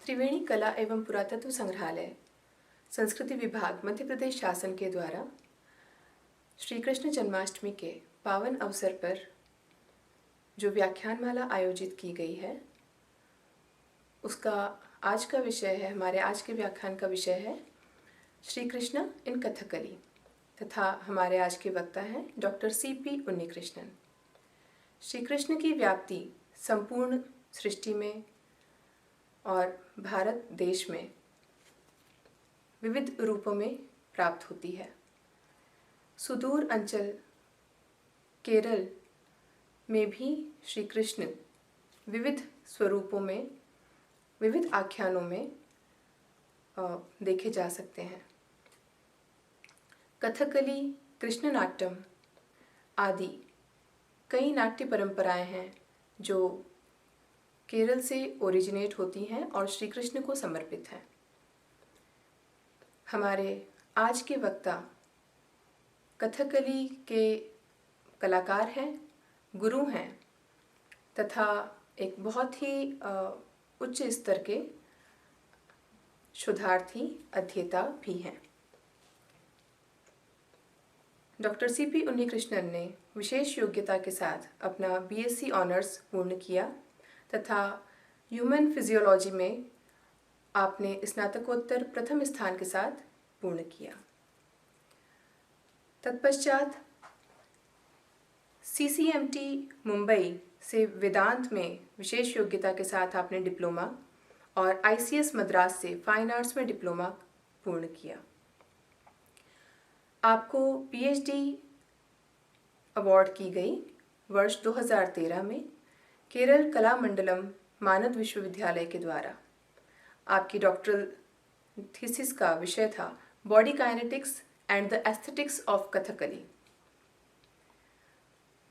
त्रिवेणी कला एवं पुरातत्व संग्रहालय संस्कृति विभाग मध्य प्रदेश शासन के द्वारा श्री कृष्ण जन्माष्टमी के पावन अवसर पर जो व्याख्यानमाला आयोजित की गई है उसका आज का विषय है, हमारे आज के व्याख्यान का विषय है श्री कृष्ण इन कथकली तथा हमारे आज के वक्ता हैं डॉक्टर सीपी उन्नीकृष्णन। श्री कृष्ण की व्याप्ति संपूर्ण सृष्टि में और भारत देश में विविध रूपों में प्राप्त होती है। सुदूर अंचल केरल में भी श्री कृष्ण विविध स्वरूपों में, विविध आख्यानों में देखे जा सकते हैं। कथकली, कृष्ण नाट्यम आदि कई नाट्य परंपराएं हैं जो केरल से ओरिजिनेट होती हैं और श्री कृष्ण को समर्पित हैं। हमारे आज के वक्ता कथकली के कलाकार हैं, गुरु हैं तथा एक बहुत ही उच्च स्तर के शोधार्थी अध्येता भी हैं। डॉक्टर सीपी उन्नीकृष्णन ने विशेष योग्यता के साथ अपना बीएससी ऑनर्स पूर्ण किया तथा ह्यूमन फिजियोलॉजी में आपने स्नातकोत्तर प्रथम स्थान के साथ पूर्ण किया। तत्पश्चात सीसीएमटी मुंबई से वेदांत में विशेष योग्यता के साथ आपने डिप्लोमा और आईसीएस मद्रास से फाइन आर्ट्स में डिप्लोमा पूर्ण किया। आपको पीएचडी अवार्ड की गई वर्ष 2013 में केरल कला मंडलम मानद विश्वविद्यालय के द्वारा। आपकी डॉक्टरल थीसिस का विषय था body kinetics and the aesthetics of Kathakali.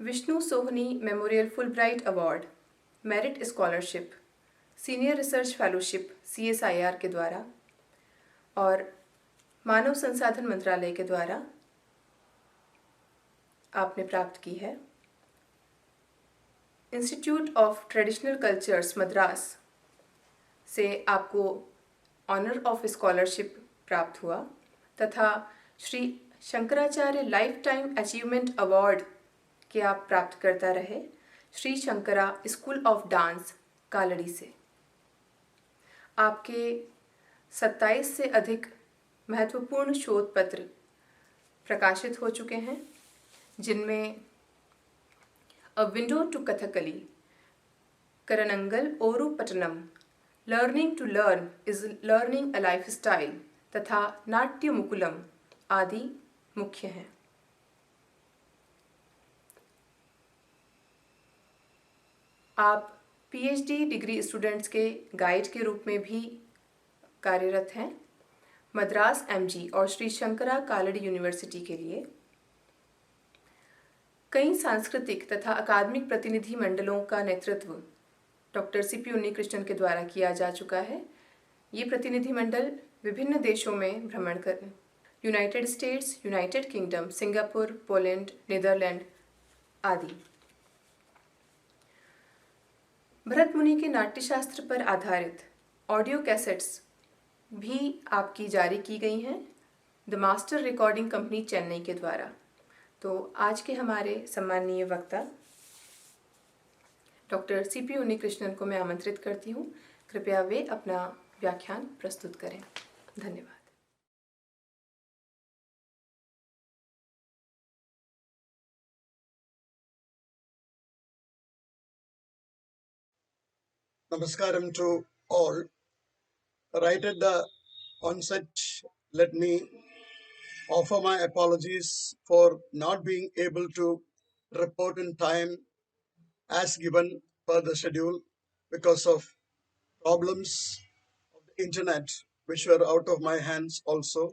Vishnu Sohni memorial Fulbright award, merit scholarship, senior research fellowship CSIR के द्वारा और मानव संसाधन मंत्रालय के द्वारा आपने प्राप्त की है। Institute of traditional cultures Madras से आपको ऑनर ऑफ स्कॉलरशिप प्राप्त हुआ तथा Shri Shankaracharya lifetime achievement award के आप प्राप्तकर्ता रहे Shri Shankara school of dance Kalady से। आपके 27 से अधिक महत्वपूर्ण शोध पत्र प्रकाशित हो चुके हैं, जिनमें a window to Kathakali, Karanangal Oru Patanam, learning to learn is learning a lifestyle तथा नाट्य मुकुलम आदि मुख्य हैं। आप पीएचडी डिग्री स्टूडेंट्स के गाइड के रूप में भी कार्यरत हैं मद्रास एमजी और श्री शंकरा कालड़ी यूनिवर्सिटी के लिए। कई सांस्कृतिक तथा अकादमिक प्रतिनिधि मंडलों का नेतृत्व डॉक्टर सीपी उन्नीकृष्णन के द्वारा किया जा चुका है। ये प्रतिनिधि मंडल विभिन्न देशों में भ्रमण कर United States, United Kingdom, Singapore, Poland, Netherland आदि। भरत मुनि के नाट्यशास्त्र पर आधारित ऑडियो कैसेट्स भी आपकी जारी की गई हैं the master recording company Chennai के द्वारा। तो आज के हमारे सम्माननीय वक्ता डॉक्टर सीपी उन्नीकृष्णन को मैं आमंत्रित करती हूँ, कृपया वे अपना व्याख्यान प्रस्तुत करें। धन्यवाद। Namaskaram to all. Right at the onset, let me offer my apologies for not being able to report in time as given per the schedule because of problems of the internet which were out of my hands also.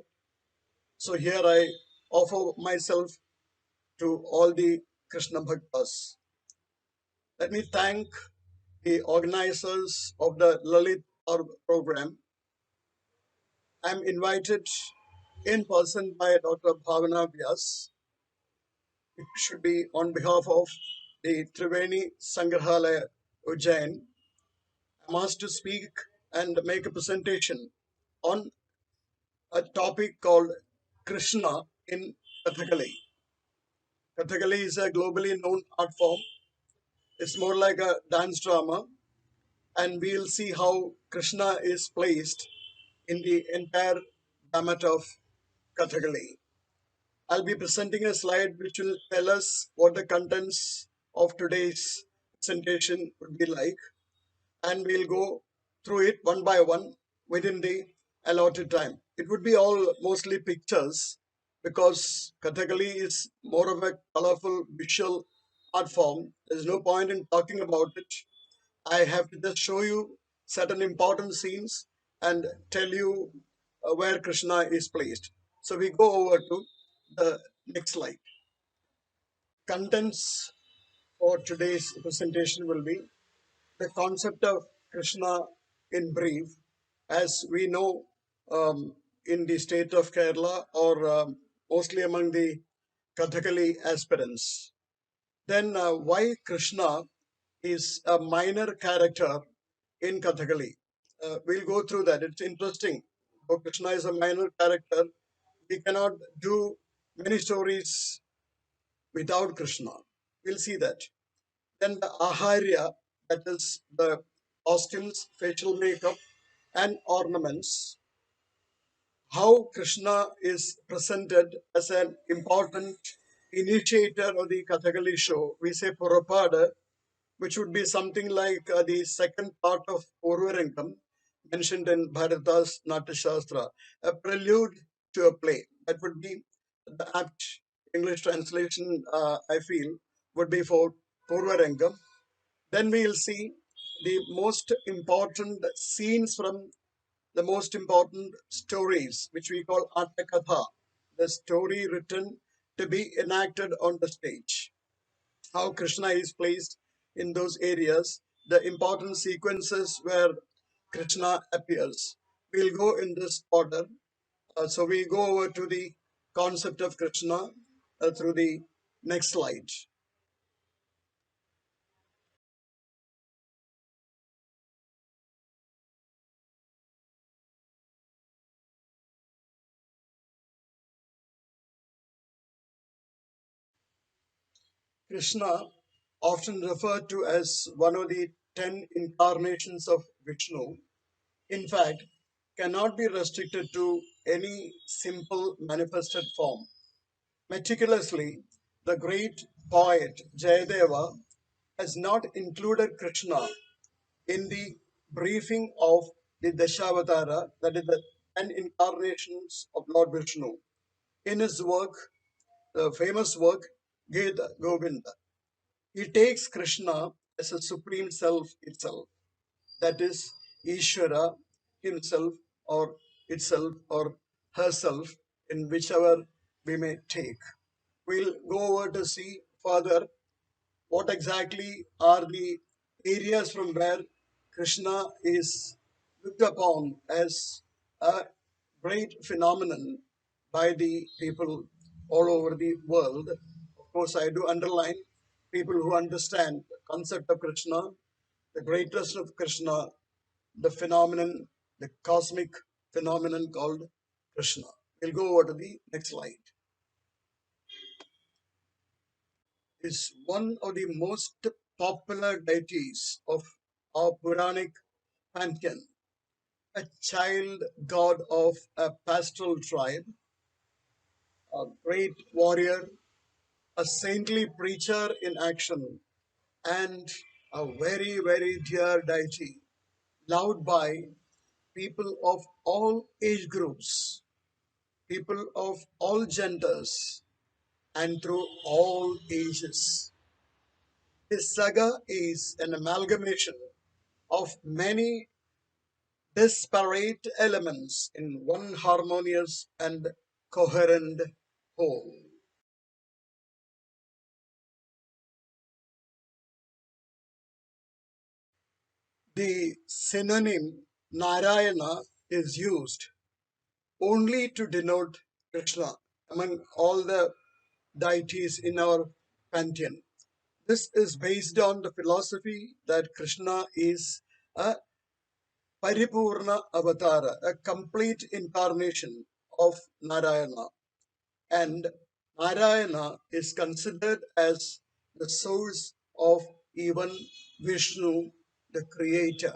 So here I offer myself to all the Krishna Bhaktas. Let me thank the organizers of the Lalit Parv program. I'm invited in person by Dr. Bhavana Vyas. It should be on behalf of the Triveni Sangrahalaya Ujjain. I'm asked to speak and make a presentation on a topic called Krishna in Kathakali. Kathakali is a globally known art form. It's more like a dance drama, and we'll see how Krishna is placed in the entire gamut of Kathakali. I'll be presenting a slide which will tell us what the contents of today's presentation would be like, and we'll go through it one by one within the allotted time. It would be all mostly pictures because Kathakali is more of a colorful visual art form. There's no point in talking about it. I have to just show you certain important scenes and tell you where Krishna is placed. So we go over to the next slide. Contents for today's presentation will be the concept of Krishna in brief, as we know in the state of Kerala or mostly among the Kathakali aspirants. Then why Krishna is a minor character in Kathakali. We'll go through that. It's interesting. Though Krishna is a minor character, we cannot do many stories without Krishna. We'll see that. Then the Aharya, that is the costumes, facial makeup, and ornaments. How Krishna is presented as an important initiator of the Kathakali show. We say Purapada, which would be something like the second part of Purvarangam mentioned in Bharata's Natya Shastra, a prelude to a play. That would be the apt English translation, I feel, would be for Purvarangam. Then we'll see the most important scenes from the most important stories, which we call Atmakatha, the story written to be enacted on the stage. How Krishna is placed in those areas, the important sequences where Krishna appears. We'll go in this order. So we go over to the concept of Krishna through the next slide. Krishna, often referred to as one of the 10 incarnations of Vishnu, in fact, cannot be restricted to any simple manifested form. Meticulously, the great poet Jayadeva has not included Krishna in the briefing of the Dashavatara, that is the 10 incarnations of Lord Vishnu, in his work, the famous work Gita Govinda. He takes Krishna as a supreme self itself, that is Ishvara himself or itself or herself, in whichever we may take. We'll go over to see further what exactly are the areas from where Krishna is looked upon as a great phenomenon by the people all over the world. Of course, I do underline people who understand the concept of Krishna, the greatness of Krishna, the phenomenon, the cosmic phenomenon called Krishna. We'll go over to the next slide. Is one of the most popular deities of our Puranic pantheon, a child god of a pastoral tribe, a great warrior, a saintly preacher in action, and a very, very dear deity, loved by people of all age groups, people of all genders, and through all ages. This saga is an amalgamation of many disparate elements in one harmonious and coherent whole. The synonym Narayana is used only to denote Krishna among all the deities in our pantheon. This is based on the philosophy that Krishna is a Paripurna Avatara, a complete incarnation of Narayana. And Narayana is considered as the source of even Vishnu, the creator.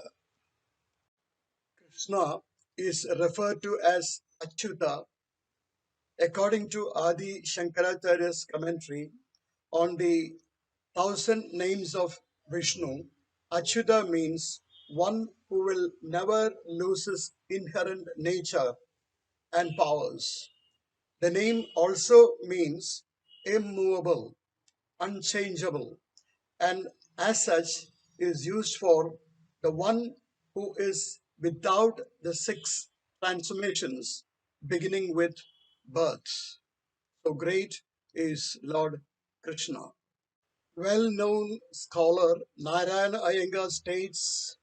Krishna is referred to as Achyuta. According to Adi Shankaracharya's commentary on the 1,000 names of Vishnu, Achyuta means one who will never lose his inherent nature and powers. The name also means immovable, unchangeable, and as such is used for the one who is without the six transformations, beginning with birth. So great is Lord Krishna. Well-known scholar Narayana Iyengar states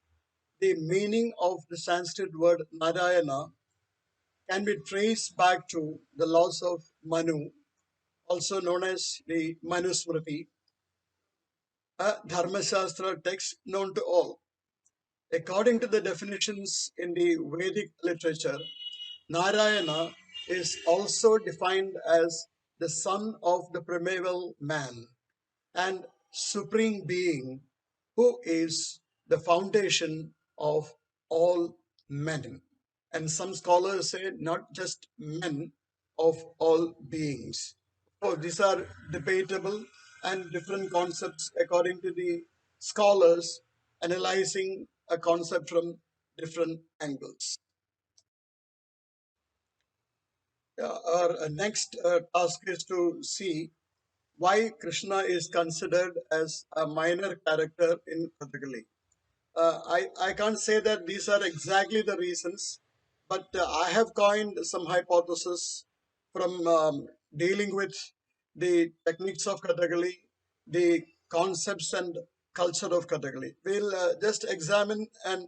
the meaning of the Sanskrit word Narayana can be traced back to the laws of Manu, also known as the Manusmriti, a Dharmashastra text known to all. According to the definitions in the Vedic literature, Narayana is also defined as the son of the primeval man and supreme being who is the foundation of all men. And some scholars say not just men, of all beings. So these are debatable and different concepts according to the scholars analyzing a concept from different angles. Our next task is to see why Krishna is considered as a minor character in Kathakali. I can't say that these are exactly the reasons, but I have coined some hypotheses from dealing with the techniques of Kathakali, the concepts and culture of Kathakali. We'll just examine, and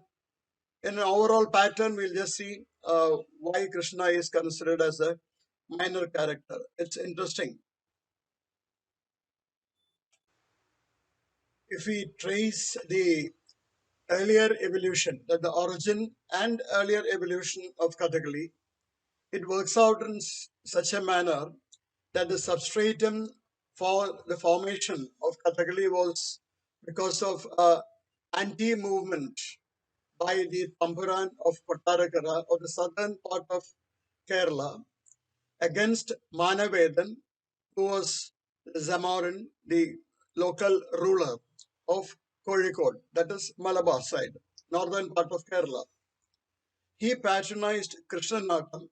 in an overall pattern, we'll just see why Krishna is considered as a minor character. It's interesting. If we trace the earlier evolution, that the origin and earlier evolution of Kathakali, it works out in such a manner that the substratum for the formation of Kathakali was because of anti-movement by the Tampuran of Kottarakara of the southern part of Kerala against Manavedan, who was Zamorin, the local ruler of Kozhikode, that is Malabar side, northern part of Kerala. He patronized Krishnanatham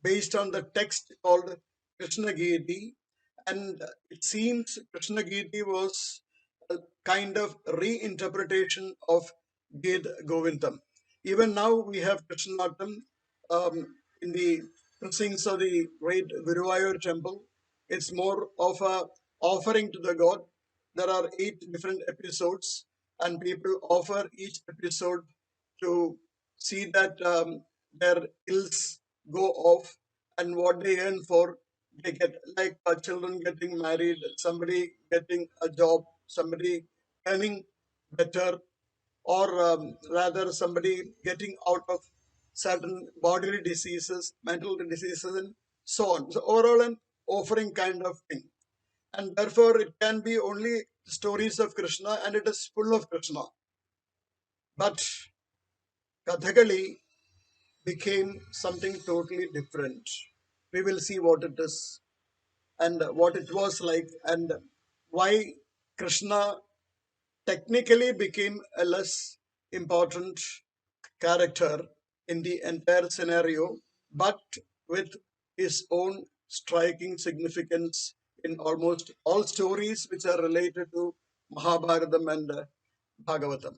based on the text called Krishna Giti, and it seems Krishna Giti was a kind of reinterpretation of Gid Govindam. Even now we have Krishnanatham in the precincts of the great Guruvayur temple. It's more of a offering to the god. There are 8 different episodes, and people offer each episode to see that their ills go off, and what they earn for they get, like children getting married, somebody getting a job, somebody earning better, or rather somebody getting out of certain bodily diseases, mental diseases, and so on. So overall an offering kind of thing, and therefore it can be only stories of Krishna, and it is full of Krishna. But Kathakali became something totally different. We will see what it is and what it was like, and why Krishna technically became a less important character in the entire scenario, but with his own striking significance in almost all stories which are related to Mahabharatam and Bhagavatam.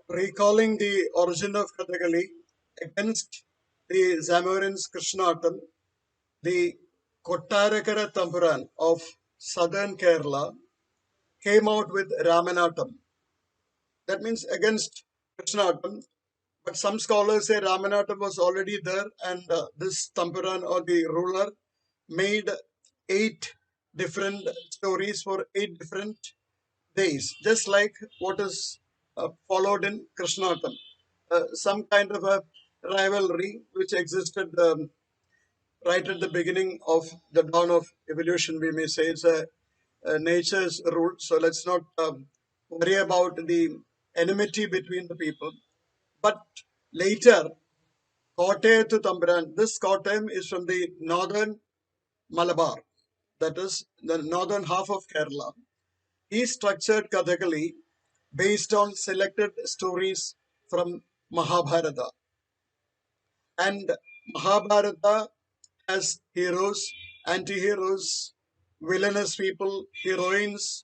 Recalling the origin of Kathakali against the Zamorin's Krishnaatam, the Kottarakara Tampuran of southern Kerala came out with Ramanattam. That means against Krishnaatam. But some scholars say Ramanattam was already there, and this Tampuran or the ruler made 8 different stories for 8 different days, just like what is followed in Krishnatam. Some kind of a rivalry which existed right at the beginning of the dawn of evolution, we may say. It's a nature's rule. So let's not worry about the enmity between the people. But later, Kottayathu Tambiran, this Kottayam is from the northern Malabar, that is the northern half of Kerala. He structured Kathakali based on selected stories from Mahabharata. And Mahabharata has heroes, anti-heroes, villainous people, heroines,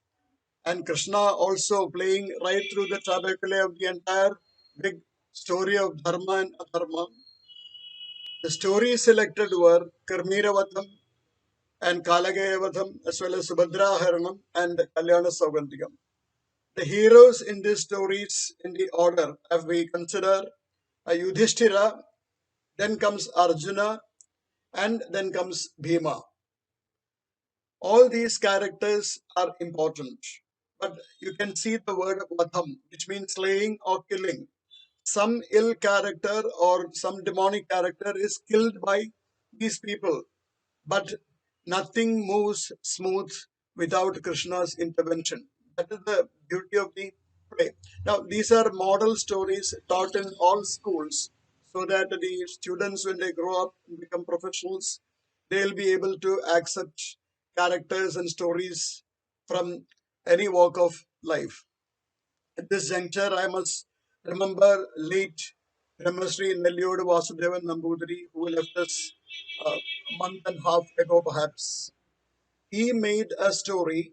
and Krishna also playing right through the trabeculae of the entire big story of Dharma and Adharma. The stories selected were Karmiravatham and Kalagayavatham, as well as Subhadraharanam and Kalyana Saugandhikam. The heroes in these stories, in the order, if we consider Yudhishthira, then comes Arjuna, and then comes Bhima. All these characters are important, but you can see the word Vatham, which means slaying or killing. Some ill character or some demonic character is killed by these people, but nothing moves smooth without Krishna's intervention. That is the beauty of the play. Now, these are model stories taught in all schools so that the students, when they grow up and become professionals, they'll be able to accept characters and stories from any walk of life. At this juncture, I must remember late Brahmasri Nelliodu Vasudevan Nambudiri, who left us a month and a half ago, perhaps. He made a story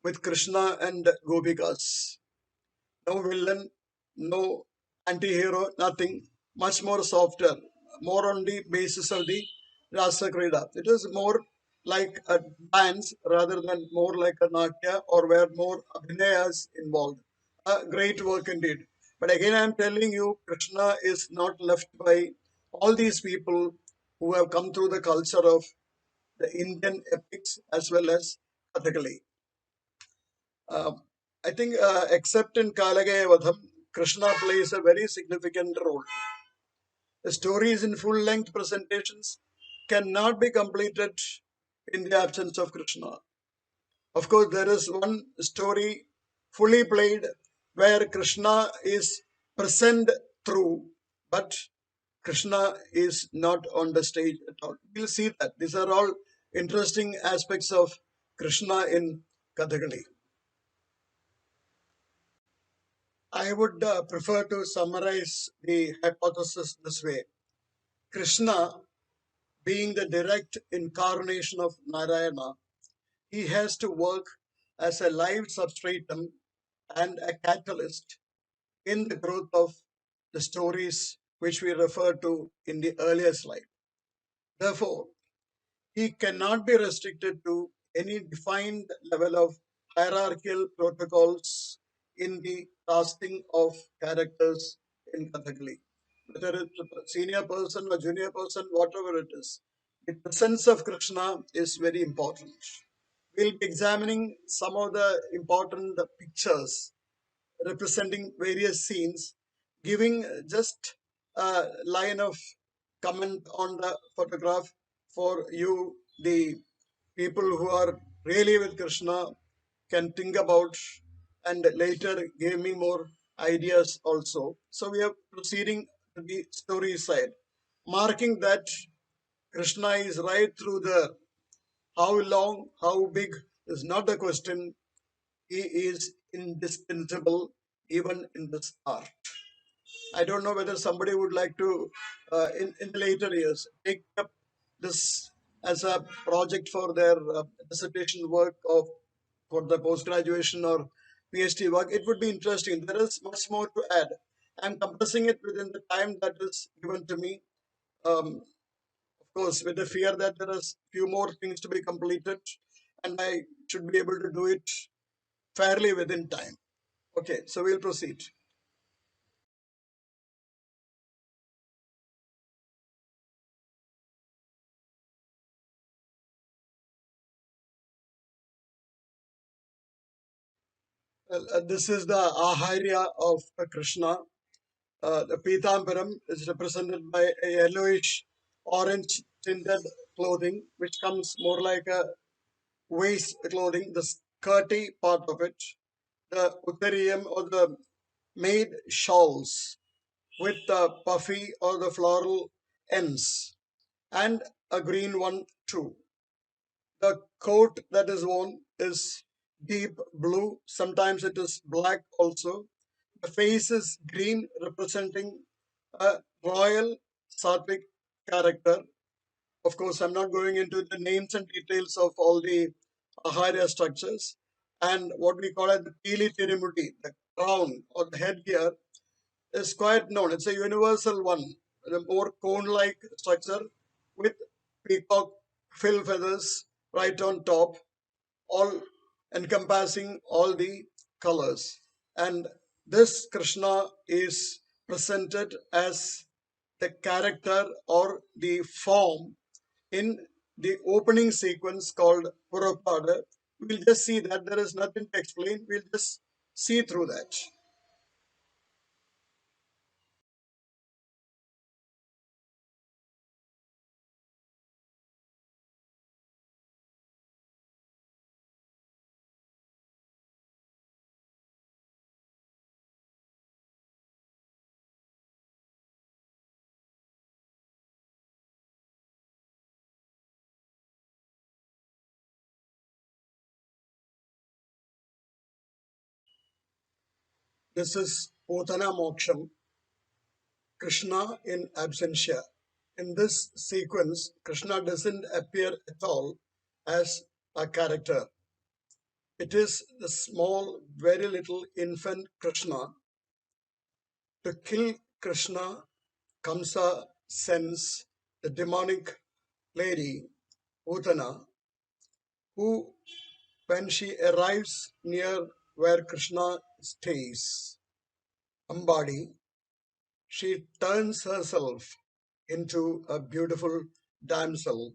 with Krishna and Gopikas. No villain, no anti-hero, nothing. Much more softer, more on the basis of the Rasa Krida. It is more like a dance rather than more like a Natya, or where more Abhinayas involved. A great work indeed. But again, I am telling you, Krishna is not left by all these people who have come through the culture of the Indian epics as well as Kathakali. Uh, I think, except in Kalagaya Vadham, Krishna plays a very significant role. The stories in full length presentations cannot be completed in the absence of Krishna. Of course, there is one story fully played where Krishna is present through, but Krishna is not on the stage at all. We'll see that. These are all interesting aspects of Krishna in Kathakali. I would prefer to summarize the hypothesis this way. Krishna, being the direct incarnation of Narayana, he has to work as a live substratum and a catalyst in the growth of the stories which we referred to in the earlier slide. Therefore, he cannot be restricted to any defined level of hierarchical protocols in the casting of characters in Kathakali. Whether it's a senior person or junior person, whatever it is, the presence of Krishna is very important. We'll be examining some of the important pictures representing various scenes, giving just a line of comment on the photograph for you, the people who are really with Krishna, can think about, and later give me more ideas also. So we are proceeding to the story side, marking that Krishna is right through there. How long, how big is not the question. He is indispensable even in this art. I don't know whether somebody would like to, in the later years, take up this as a project for their dissertation work of for the post graduation or PhD work. It would be interesting. There is much more to add. I'm compressing it within the time that is given to me. Of course, with the fear that there is few more things to be completed, and I should be able to do it fairly within time. Okay, so we'll proceed. This is the Aharya of Krishna. The Pitambaram is represented by a yellowish orange tinted clothing, which comes more like a waist clothing, the skirty part of it, the Uttariyam or the made shawls with the puffy or the floral ends, and a green one too. The coat that is worn is deep blue, sometimes it is black also. The face is green, representing a royal Sattvic character. Of course, I'm not going into the names and details of all the Aharya structures. And what we call as the Pili Tirumuti, the crown or the headgear, is quite known. It's a universal one, a more cone-like structure with peacock frill feathers right on top, all encompassing all the colors. And this Krishna is presented as the character or the form in the opening sequence called Purapada. We'll just see that there is nothing to explain. We'll just see through that. This is Potana Moksham, Krishna in absentia. In this sequence, Krishna doesn't appear at all as a character. It is the small, very little infant Krishna. To kill Krishna, Kamsa sends the demonic lady, Utana, who, when she arrives near where Krishna stays, Ambadi, she turns herself into a beautiful damsel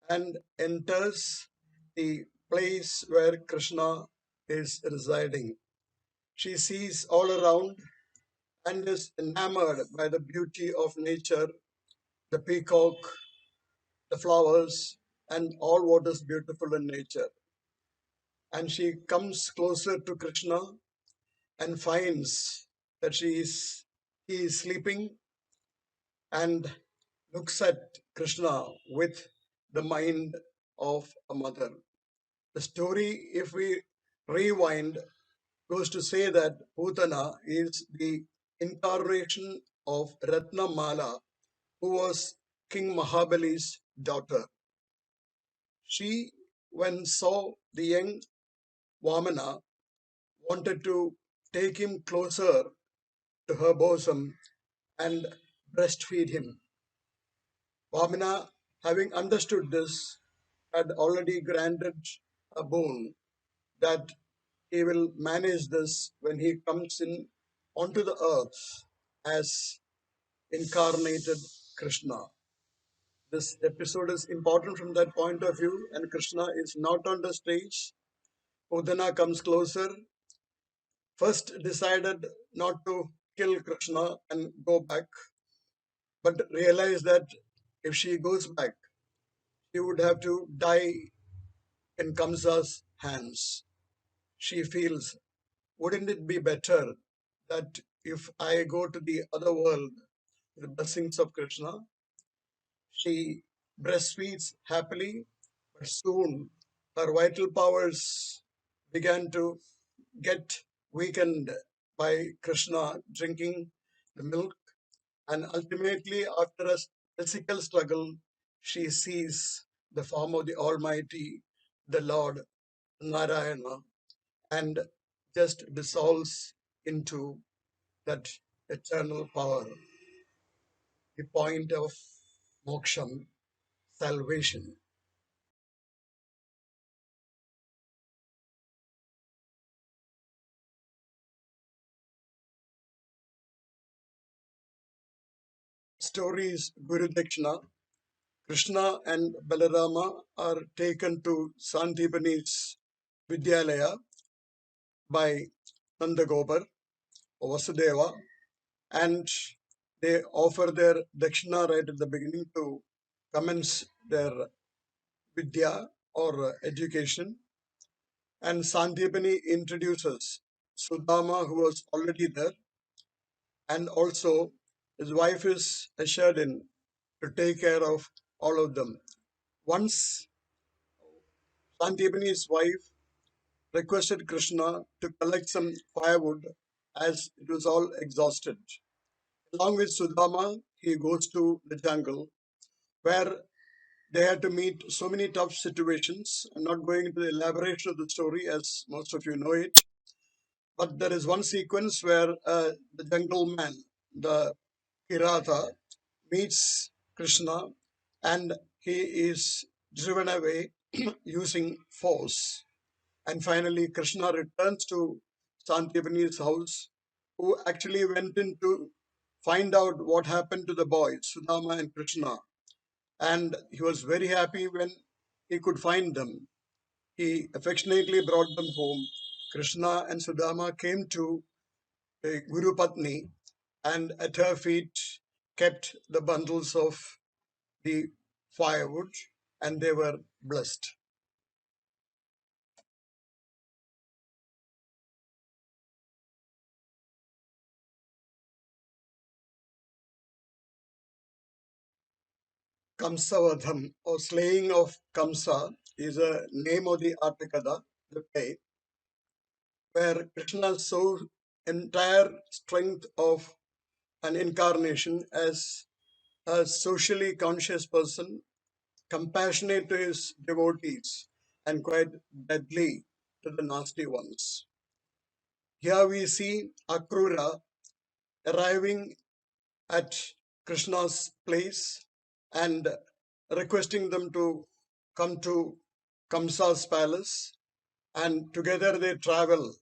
and enters the place where Krishna is residing. She sees all around and is enamored by the beauty of nature, the peacock, the flowers, and all what is beautiful in nature. And she comes closer to Krishna and finds that he is sleeping, and looks at Krishna with the mind of a mother. The story, if we rewind, goes to say that Putana is the incarnation of Ratnamala, who was King Mahabali's daughter. She, when saw the young Vamana, wanted to take him closer to her bosom and breastfeed him. Vamana, having understood this, had already granted a boon that he will manage this when he comes in onto the earth as incarnated Krishna. This episode is important from that point of view, and Krishna is not on the stage. Udana comes closer, first decided not to kill Krishna and go back, but realized that if she goes back, she would have to die in Kamsa's hands. She feels, wouldn't it be better that if I go to the other world with the blessings of Krishna? She breastfeeds happily, but soon her vital powers began to get weakened by Krishna drinking the milk, and ultimately, after a physical struggle, she sees the form of the Almighty, the Lord Narayana, and just dissolves into that eternal power, the point of moksham, salvation. Story is Guru Dakshina. Krishna and Balarama are taken to Santipani's Vidyalaya, by Nandagopar or Vasudeva, and they offer their dakshina right at the beginning to commence their vidya or education. And Sandipani introduces Sudama, who was already there, and also his wife is assured in to take care of all of them. Once Sandipani's wife requested Krishna to collect some firewood as it was all exhausted. Along with Sudama, he goes to the jungle where they had to meet so many tough situations. I'm not going into the elaboration of the story as most of you know it, but there is one sequence where the jungle man, the Kiratha, meets Krishna and he is driven away using force. And finally, Krishna returns to Santipani's house, who actually went in to find out what happened to the boys, Sudama and Krishna. And he was very happy when he could find them. He affectionately brought them home. Krishna and Sudama came to Guru Patni and at her feet kept the bundles of the firewood and they were blessed. Kamsavadham or slaying of Kamsa is a name of the Atakada, the play, where Krishna shows entire strength of an incarnation as a socially conscious person, compassionate to his devotees, and quite deadly to the nasty ones. Here we see Akrura arriving at Krishna's place and requesting them to come to Kamsa's palace, and together they travel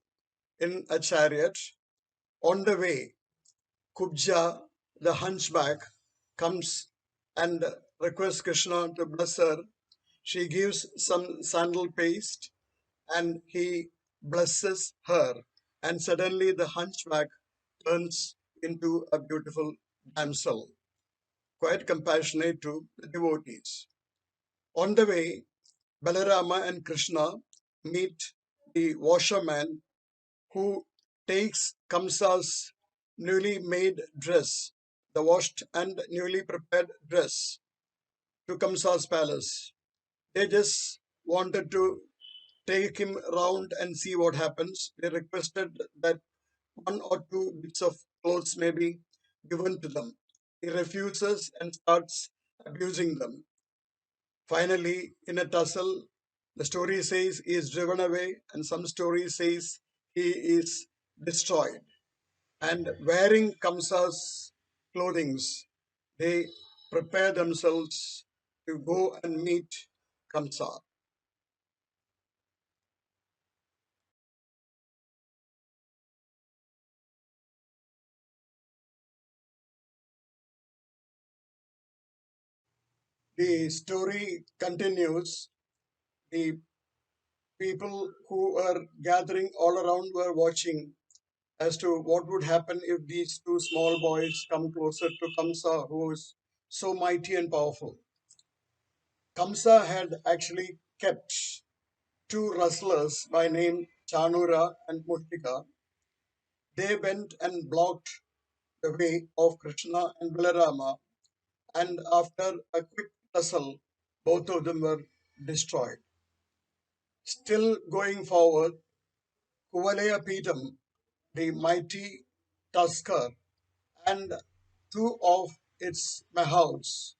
in a chariot. On the way, Kubja, the hunchback, comes and requests Krishna to bless her. She gives some sandal paste and he blesses her. And suddenly the hunchback turns into a beautiful damsel, quite compassionate to the devotees. On the way, Balarama and Krishna meet the washerman who takes Kamsa's newly made dress, the washed and newly prepared dress, to Kamsa's palace. They just wanted to take him around and see what happens. They requested that one or two bits of clothes may be given to them. He refuses and starts abusing them. Finally, in a tussle, the story says he is driven away, and some story says he is destroyed. And wearing Kamsa's clothings, they prepare themselves to go and meet Kamsa. The story continues. The people who were gathering all around were watching as to what would happen if these two small boys come closer to Kamsa, who is so mighty and powerful. Kamsa had actually kept two wrestlers by name Chanura and Mushtika. They went and blocked the way of Krishna and Balarama, and after a quick tussle, both of them were destroyed. Still going forward, Kuvalaya Peetam, the mighty tusker, and two of its mahouts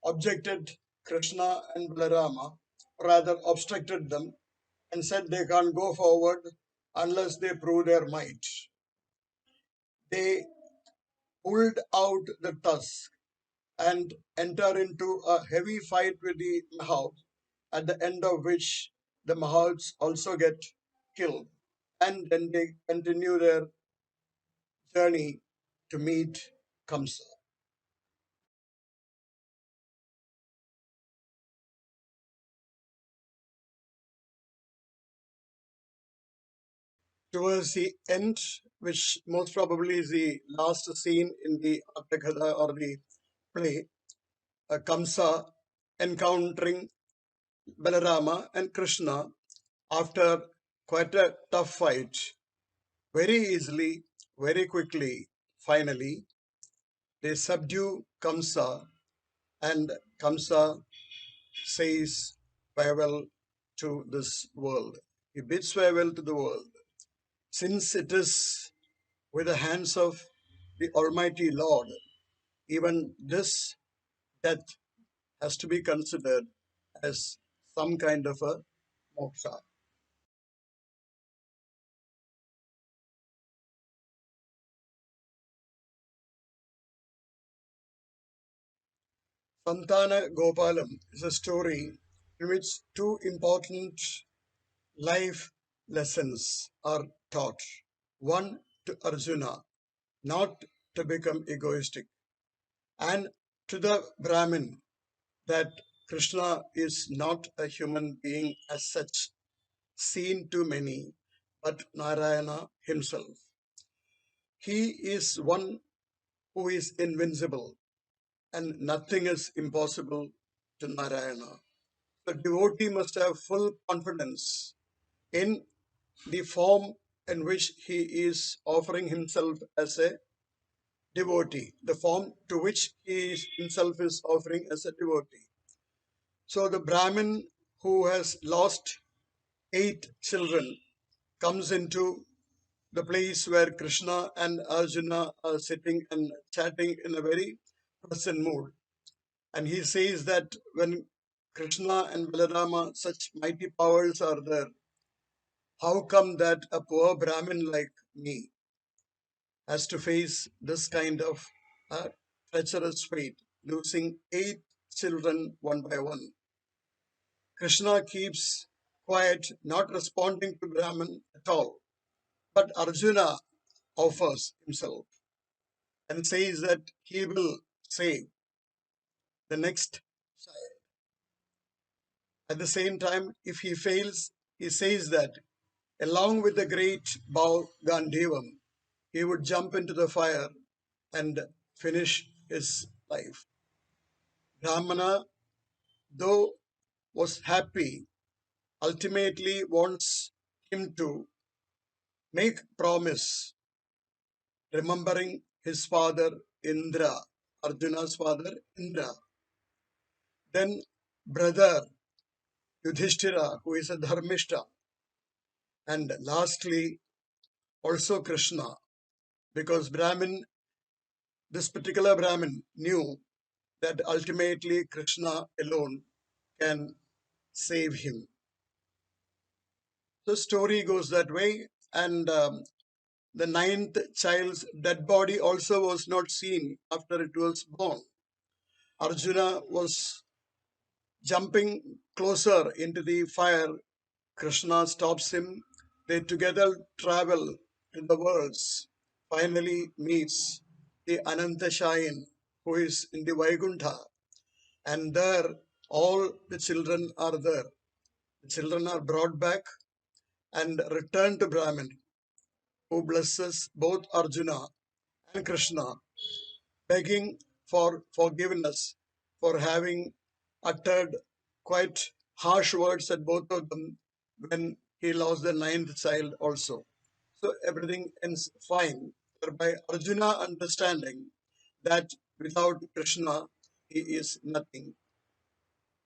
objected Krishna and Balarama, rather obstructed them, and said they can't go forward unless they prove their might. They pulled out the tusk and enter into a heavy fight with the Mahout, at the end of which the Mahouts also get killed. And then they continue their journey to meet Kamsa. towards the end, which most probably is the last scene in the Atakatha or the play, Kamsa encountering Balarama and Krishna after quite a tough fight, very easily, very quickly, finally, they subdue Kamsa, and Kamsa says farewell to this world. He bids farewell to the world. Since it is with the hands of the Almighty Lord, even this death has to be considered as some kind of a moksha. Santana Gopalam is a story in which two important life lessons are taught. One to Arjuna, not to become egoistic, and to the Brahmin, that Krishna is not a human being as such, seen to many, but Narayana himself. He is one who is invincible, and nothing is impossible to Narayana. The devotee must have full confidence in the form in which he is offering himself as a devotee, the form to which he himself is offering as a devotee. So the Brahmin who has lost 8 children comes into the place where Krishna and Arjuna are sitting and chatting in a very pleasant mood. And he says that when Krishna and Balarama, such mighty powers are there, how come that a poor Brahmin like me has to face this kind of treacherous fate, losing 8 children one by one? Krishna keeps quiet, not responding to Brahman at all. But Arjuna offers himself and says that he will save the next child. At the same time, if he fails, he says that along with the great bow Gandivam, he would jump into the fire and finish his life. Brahmana, though was happy, ultimately wants him to make promise, remembering his father Indra, Arjuna's father Indra. Then brother Yudhishthira, who is a Dharmishta, and lastly also Krishna, because this particular Brahmin knew that ultimately Krishna alone can save him. The story goes that way, and the 9th child's dead body also was not seen after it was born. Arjuna was jumping closer into the fire. Krishna stops him. They together travel in the worlds, finally meets the Ananta Shayin, who is in the Vaikuntha, and there all the children are there. The children are brought back and returned to Brahman, who blesses both Arjuna and Krishna, begging for forgiveness for having uttered quite harsh words at both of them when he lost the 9th child also. So everything ends fine, whereby Arjuna understanding that without Krishna he is nothing.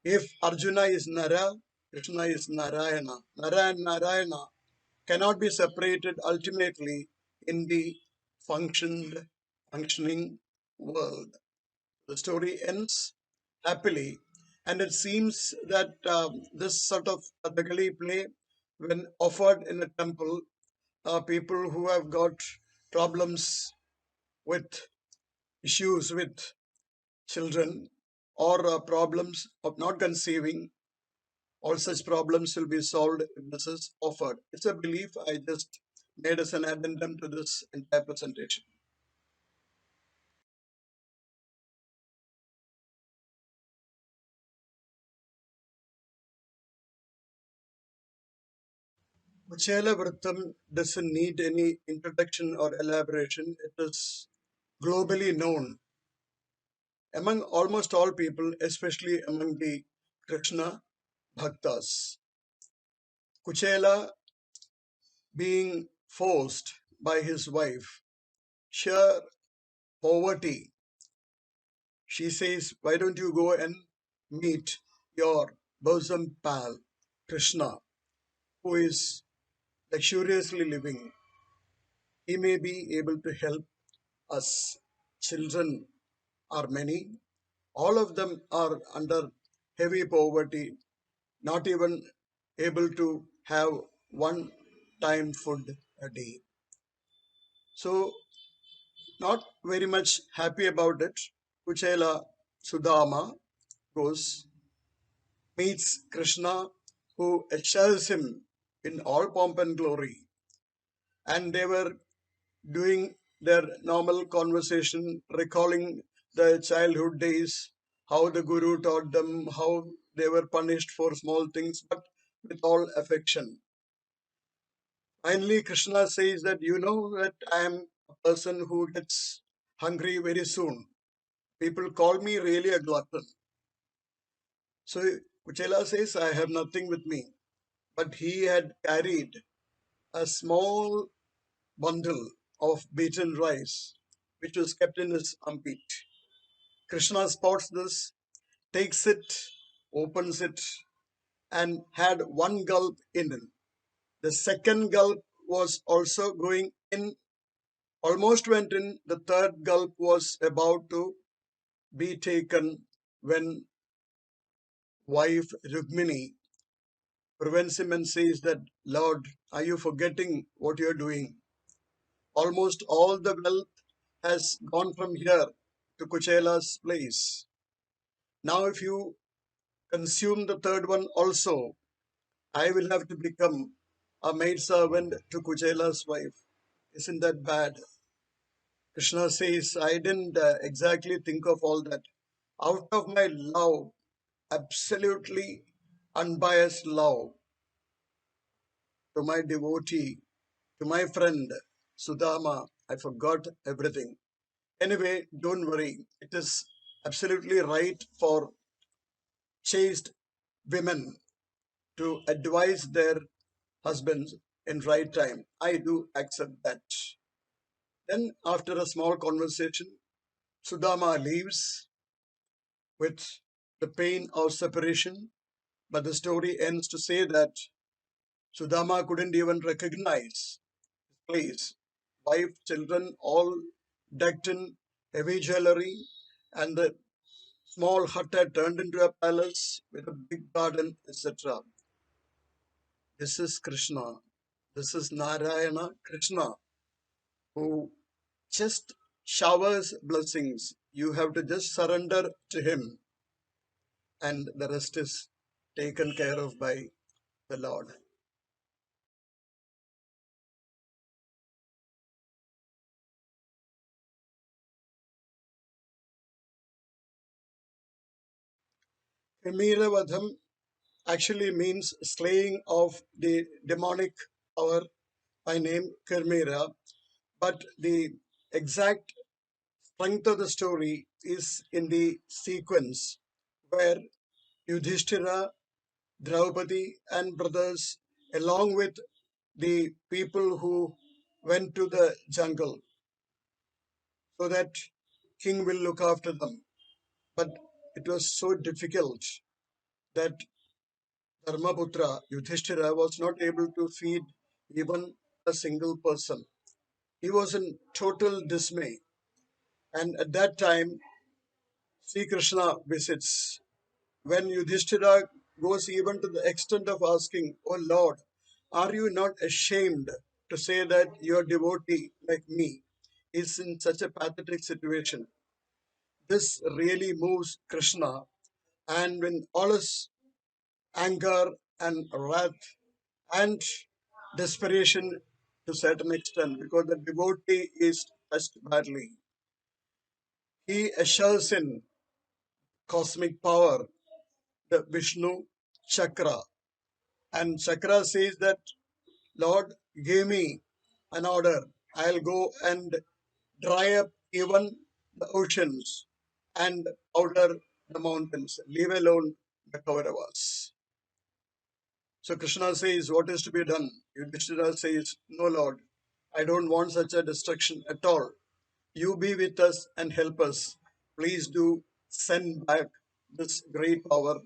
If Arjuna is Nara, Krishna is Narayana. Nara and Narayana cannot be separated ultimately in the functioning world. The story ends happily, and it seems that this sort of Kathakali play, when offered in a temple, people who have got problems with issues with children or problems of not conceiving, all such problems will be solved if this is offered. It's a belief I just made as an addendum to this entire presentation. Kuchela Vrittam doesn't need any introduction or elaboration. It is globally known among almost all people, especially among the Krishna Bhaktas. Kuchela being forced by his wife, sheer poverty, she says, why don't you go and meet your bosom pal, Krishna, who is luxuriously living? He may be able to help us. Children are many. All of them are under heavy poverty, not even able to have one time food a day. So, not very much happy about it. Kuchela Sudama goes, meets Krishna, who assures him in all pomp and glory. And they were doing their normal conversation, recalling the childhood days, how the Guru taught them, how they were punished for small things, but with all affection. Finally, Krishna says that you know that I am a person who gets hungry very soon. People call me really a glutton. So Kuchela says, I have nothing with me. But he had carried a small bundle of beaten rice, which was kept in his armpit. Krishna spots this, takes it, opens it, and had one gulp in it. The second gulp was also going in, almost went in. The third gulp was about to be taken when wife Rukmini prevents him and says that, Lord, are you forgetting what you're doing? Almost all the wealth has gone from here to Kuchela's place. Now, if you consume the third one also, I will have to become a maidservant to Kuchela's wife. Isn't that bad? Krishna says, I didn't exactly think of all that. Out of my love, absolutely unbiased love to my devotee, to my friend Sudama, I forgot everything. Anyway, don't worry. It is absolutely right for chaste women to advise their husbands in right time. I do accept that. Then, after a small conversation, Sudama leaves with the pain of separation, but the story ends to say that Sudama couldn't even recognize his place. Wife, children, all decked in heavy jewelry, and the small hut had turned into a palace with a big garden, etc. This is Krishna. This is Narayana Krishna, who just showers blessings. You have to just surrender to him, and the rest is taken care of by the Lord. Kamiravadham actually means slaying of the demonic power by name Kirmira, but the exact strength of the story is in the sequence where Yudhishthira, Draupadi, and brothers, along with the people who went to the jungle so that king will look after them. But it was so difficult that Dharmaputra, Yudhishthira, was not able to feed even a single person. He was in total dismay. And at that time, Sri Krishna visits. When Yudhishthira goes even to the extent of asking, Oh Lord, are you not ashamed to say that your devotee like me is in such a pathetic situation? This really moves Krishna, and when all his anger and wrath and desperation to a certain extent, because the devotee is touched badly, he assures in cosmic power, the Vishnu chakra. And chakra says that Lord, give me an order. I'll go and dry up even the oceans and powder the mountains, leave alone the Kauravas. So Krishna says, what is to be done? Yudhishthira says, no, Lord, I don't want such a destruction at all. You be with us and help us. Please do send back this great power.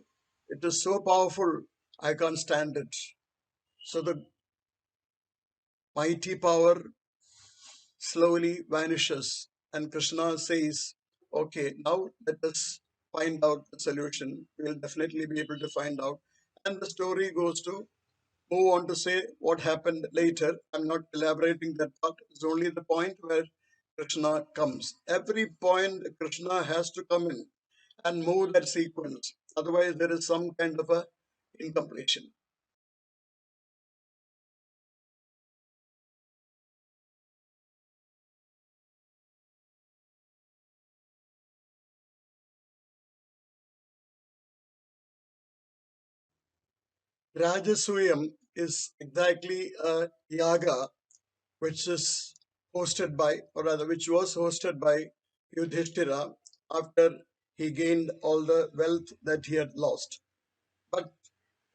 It is so powerful, I can't stand it. So the mighty power slowly vanishes, and Krishna says, okay, now let us find out the solution. We'll definitely be able to find out. And the story goes to move on to say what happened later. I'm not elaborating that part. It's only the point where Krishna comes. Every point Krishna has to come in and move that sequence. Otherwise, there is some kind of a incompletion. Rajasuyam is exactly a yaga which is hosted by, or rather, which was hosted by Yudhishthira after he gained all the wealth that he had lost. But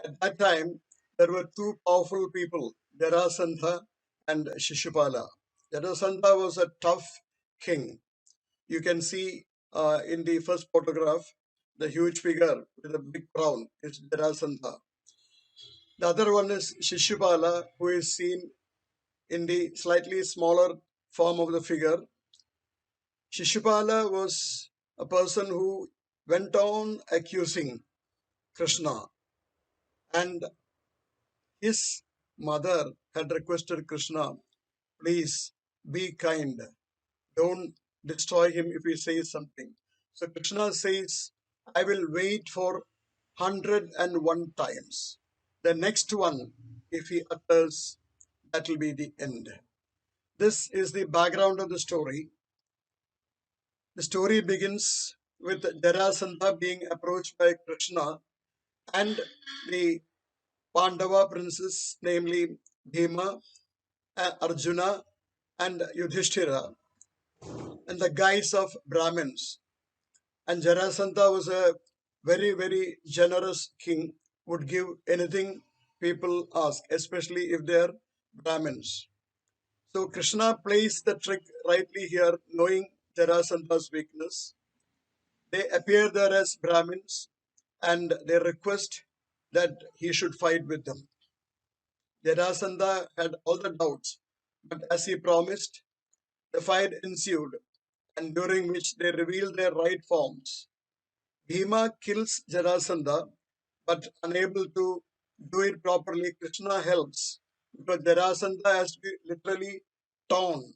at that time, there were two powerful people, Jarasandha and Shishupala. Jarasandha was a tough king. You can see in the first photograph, the huge figure with a big crown is Jarasandha. The other one is Shishupala, who is seen in the slightly smaller form of the figure. Shishupala was a person who went on accusing Krishna, and his mother had requested Krishna, please be kind, don't destroy him if he says something. So Krishna says, I will wait for 101 times. The next one, if he utters, that will be the end. This is the background of the story. The story begins with Jarasandha being approached by Krishna and the Pandava princes, namely Bhima, Arjuna, and Yudhishthira, in the guise of Brahmins. And Jarasandha was a very, very generous king, would give anything people ask, especially if they are Brahmins. So Krishna plays the trick rightly here, knowing Jarasandha's weakness. They appear there as Brahmins and they request that he should fight with them. Jarasandha had all the doubts, but as he promised, the fight ensued, and during which they revealed their right forms. Bhima kills Jarasandha, but unable to do it properly, Krishna helps because Jarasandha has to be literally torn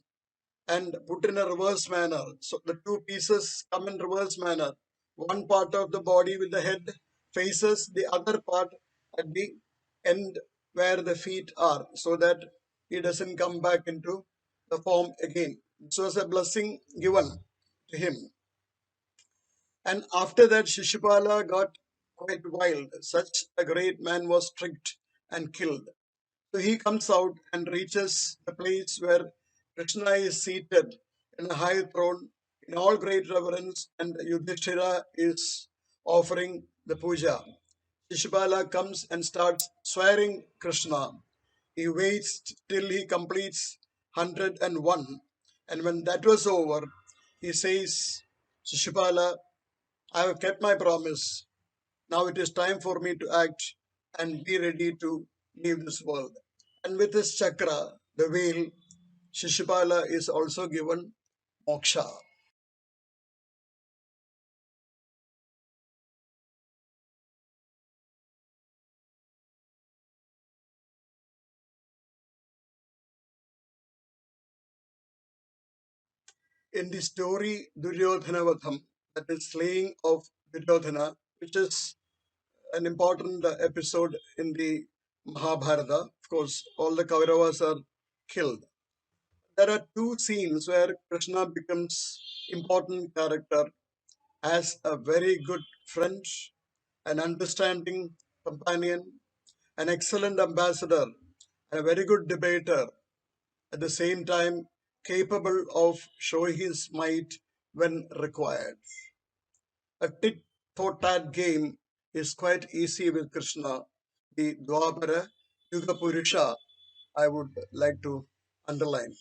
and put in a reverse manner. So the two pieces come in reverse manner. One part of the body with the head faces the other part at the end where the feet are, so that he doesn't come back into the form again. This was a blessing given to him. And after that, Shishupala got quite wild. Such a great man was tricked and killed. So he comes out and reaches the place where Krishna is seated in a high throne in all great reverence, and Yudhishthira is offering the puja. Shishupala comes and starts swearing Krishna. He waits till he completes 101, and when that was over, he says, Shishupala, I have kept my promise. Now it is time for me to act and be ready to leave this world. And with his chakra, the veil, Shishupala is also given moksha. In the story Duryodhana Vadham, that is slaying of Duryodhana, which is an important episode in the Mahabharata. Of course, all the Kauravas are killed. There are two scenes where Krishna becomes important character as a very good friend, an understanding companion, an excellent ambassador, and a very good debater, at the same time capable of showing his might when required. A tit for tat game is quite easy with Krishna. The Dwapara Yuga Purusha, I would like to underline.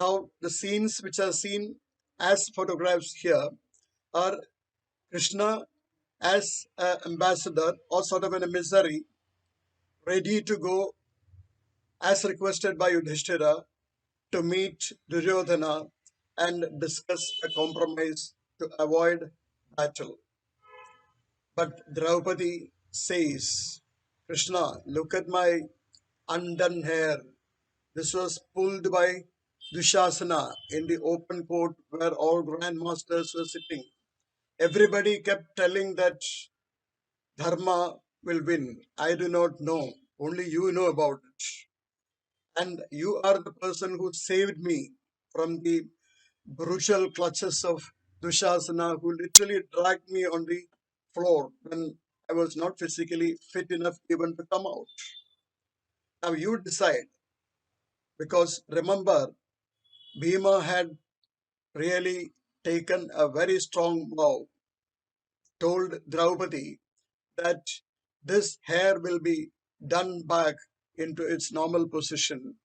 Now, the scenes which are seen as photographs here are Krishna as an ambassador or sort of an emissary, ready to go as requested by Yudhishthira to meet Duryodhana and discuss a compromise to avoid battle. But Draupadi says, Krishna, look at my undone hair. This was pulled by Dushasana in the open court where all grandmasters were sitting. Everybody kept telling that Dharma will win. I do not know. Only you know about it. And you are the person who saved me from the brutal clutches of Dushasana, who literally dragged me on the floor when I was not physically fit enough even to come out. Now you decide, because remember, Bhima had really taken a very strong vow, told Draupadi that this hair will be done back into its normal position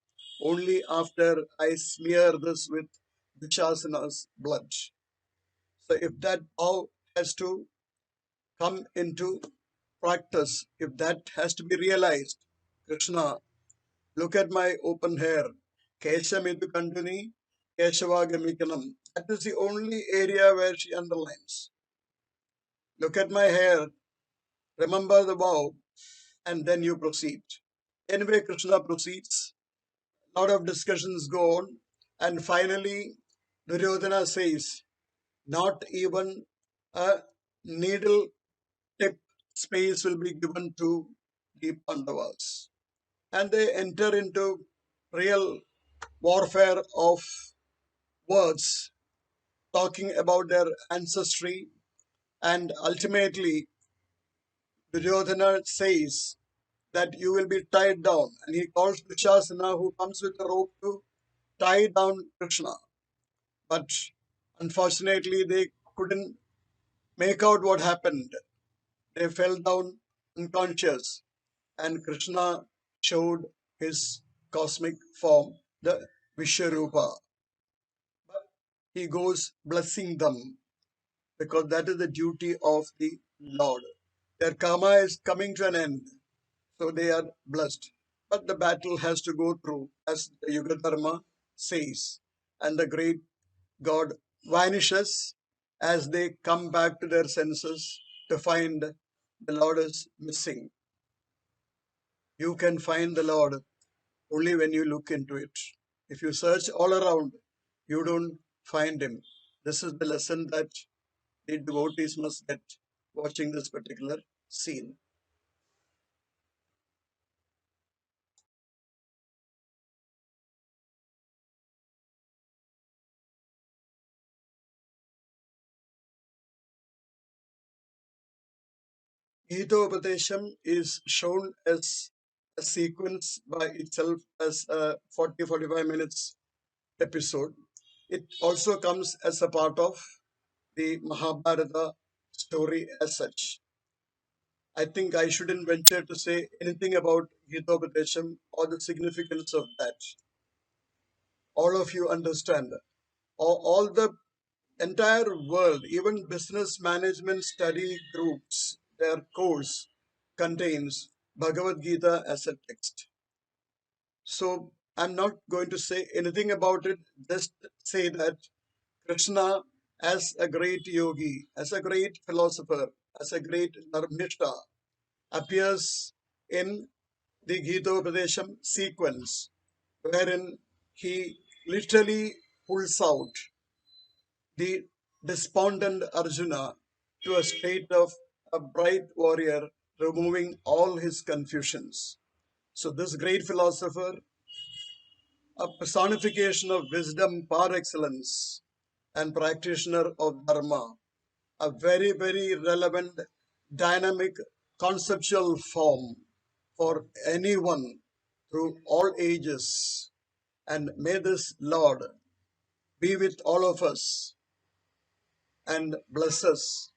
only after I smear this with Dushasana's blood. So if that vow has to come into practice, if that has to be realized, Krishna, look at my open hair. Keshamidu Kantuni, Keshavagamikanam. That is the only area where she underlines. Look at my hair, remember the vow, and then you proceed. Anyway, Krishna proceeds. A lot of discussions go on, and finally, Duryodhana says, not even a needle tip space will be given to the Pandavas. And they enter into real warfare of words, talking about their ancestry, and ultimately Duryodhana says that you will be tied down, and he calls Dushasana, who comes with a rope, to tie down Krishna. But unfortunately, they couldn't make out what happened. They fell down unconscious, and Krishna showed his cosmic form, the Vishwarupa. But he goes blessing them, because that is the duty of the Lord. Their karma is coming to an end, so they are blessed. But the battle has to go through, as the Yuga Dharma says, and the great God vanishes as they come back to their senses to find the Lord is missing. You can find the Lord only when you look into it. If you search all around, you don't find him. This is the lesson that the devotees must get watching this particular scene. Gita is shown as a sequence by itself as a 40-45 minutes episode. It also comes as a part of the Mahabharata story as such. I think I shouldn't venture to say anything about Gita or the significance of that. All of you understand. All the entire world, even business management study groups, their course contains Bhagavad Gita as a text. So I'm not going to say anything about it, just say that Krishna, as a great yogi, as a great philosopher, as a great dharmishta, appears in the Gita sequence, wherein he literally pulls out the despondent Arjuna to a state of a bright warrior, removing all his confusions. So, this great philosopher, a personification of wisdom par excellence, and practitioner of Dharma, a very, very relevant, dynamic, conceptual form for anyone through all ages. And may this Lord be with all of us and bless us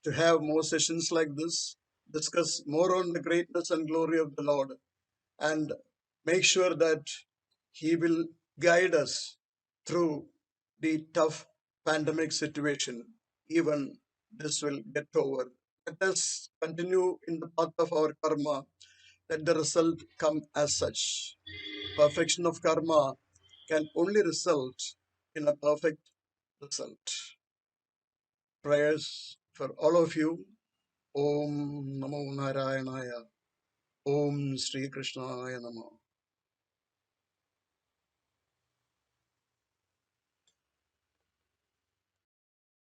to have more sessions like this, discuss more on the greatness and glory of the Lord, and make sure that He will guide us through the tough pandemic situation. Even this will get over. Let us continue in the path of our karma. Let the result come as such. Perfection of karma can only result in a perfect result. Prayers for all of you. Om Namo Narayanaya. Om Shree Krishnaya Namo.